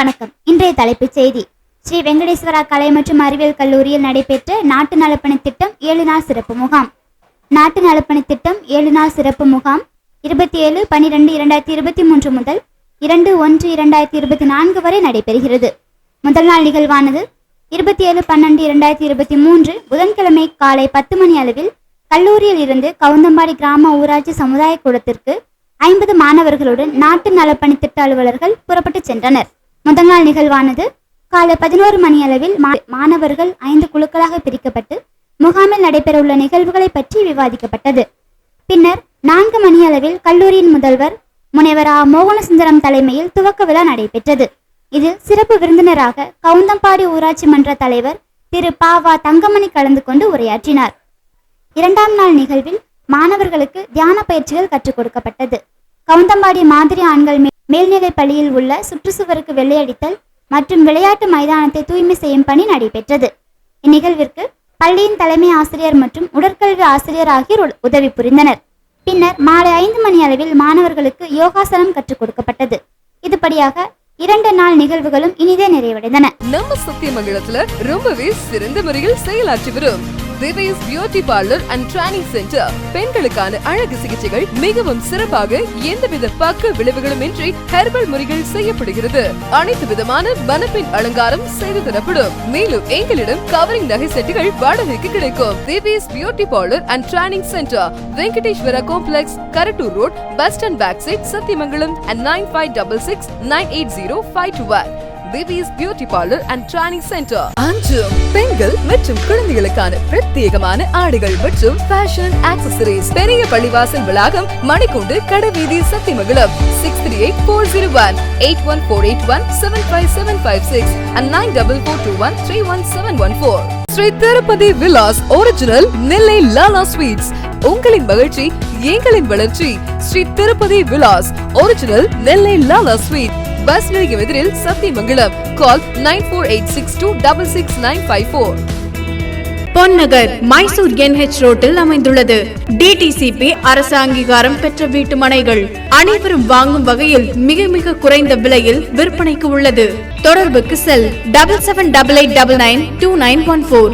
வணக்கம். இன்றைய தலைப்புச் செய்தி. ஸ்ரீ வெங்கடேஸ்வரா கலை மற்றும் அறிவியல் கல்லூரியில் நடைபெற்ற நாட்டு நலப்பணி திட்டம் 7 நாள் சிறப்பு முகாம். நாட்டு நலப்பணி திட்டம் 7 நாள் சிறப்பு முகாம் 27/12/2023 முதல் 2/1/2024 வரை நடைபெறுகிறது. முதல் நாள் நிகழ்வானது 27/12/2023 புதன்கிழமை காலை 10 மணி அளவில் கல்லூரியில் இருந்து கவுந்தம்பாடி கிராம ஊராட்சி சமுதாய கூடத்திற்கு 50 மாணவர்களுடன் நாட்டு நலப்பணி திட்ட அலுவலர்கள் புறப்பட்டு சென்றனர். முதல் நாள் நிகழ்வானது காலை 11 மணி அளவில் மாணவர்கள் 5 குழுக்களாக பிரிக்கப்பட்டு முகாமில் நடைபெறவுள்ள நிகழ்வுகளை பற்றி விவாதிக்கப்பட்டது. பின்னர் 4 மணி அளவில் கல்லூரியின் முதல்வர் முனைவர் மோகனசுந்தரம் தலைமையில் துவக்க விழா நடைபெற்றது. இதில் சிறப்பு விருந்தினராக கவுந்தம்பாடி ஊராட்சி மன்ற தலைவர் திரு ப. தங்கமணி கலந்து கொண்டு உரையாற்றினார். இரண்டாம் நாள் நிகழ்வில் மாணவர்களுக்கு தியான பயிற்சிகள் கற்றுக் கொடுக்கப்பட்டது. கவுந்தம்பாடி மாதிரி ஆண்கள் மேல்நிலைப் பள்ளியில் உள்ள சுற்றுச்சுவருக்கு வெள்ளையடித்தல் மற்றும் விளையாட்டு மைதானத்தை தூய்மை செய்யும் பணி நடைபெற்றது. இந்நிகழ்விற்கு பள்ளியின் தலைமை ஆசிரியர் மற்றும் உடற்கல்வி ஆசிரியர் ஆகியோர் உதவி புரிந்தனர். பின்னர் மாலை 5 மணி அளவில் மாணவர்களுக்கு யோகாசனம் கற்றுக் கொடுக்கப்பட்டது. இதுபடியாக 2 நாள் நிகழ்வுகளும் இனிதே நிறைவடைந்தன. நம்ம சத்தியமங்கலத்துல ரொம்பவே சிறந்த முறையில் செயலாற்றி வரும் Dives beauty parlour and training centre பெண்களுக்கான அழகு சிகிச்சைகள் மிகவும் சிறப்பாக எந்தவித பக்க விளைவுகளும் இன்றி ஹெர்பல் முறைகள் செய்யப்படுகிறது. அனைத்து விதமான மணப்பெண் அலங்காரம் செய்து தரப்படும். மேலும் எங்களிடம் கவரிங் நகை செட்டுகள் வாடகைக்கு கிடைக்கும். Dives beauty parlour and training centre, Venkateswara complex, Karattur road, bus stand back side, Sathyamangalam and 9566980521. Dives beauty parlour and training centre. அஞ்சும் பெண்கள் மற்றும் குழந்தைகளுக்கான பிரத்யேகமான ஆடைகள் மற்றும் ஃபேஷன் ஆக்சசரிஸ். பெரிய பள்ளிவாசல் வளாகம், மணிக்கூண்டு, கடவீதி, Sathyamangalam. 638401 81481 75756 and 9442131714. Sri Tirupati Vilas original Nellai Lala sweets. உங்களின் மகிழ்ச்சி எங்களின் வளர்ச்சி. Sri Tirupati Vilas original Nellai Lala sweet, bus நிலையம் எதிரில், சத்தியமங்கலம். கால் 9486266954. பொன்னகர் மைசூர் NH ரோட்டில் அமைந்துள்ளது. DTCP அரசு அங்கீகாரம் பெற்ற வீட்டு மனைகள் அனைவரும் வாங்கும் வகையில் மிக மிக குறைந்த விலையில் விற்பனைக்கு உள்ளது. தொடர்புக்கு செல் 7788992914.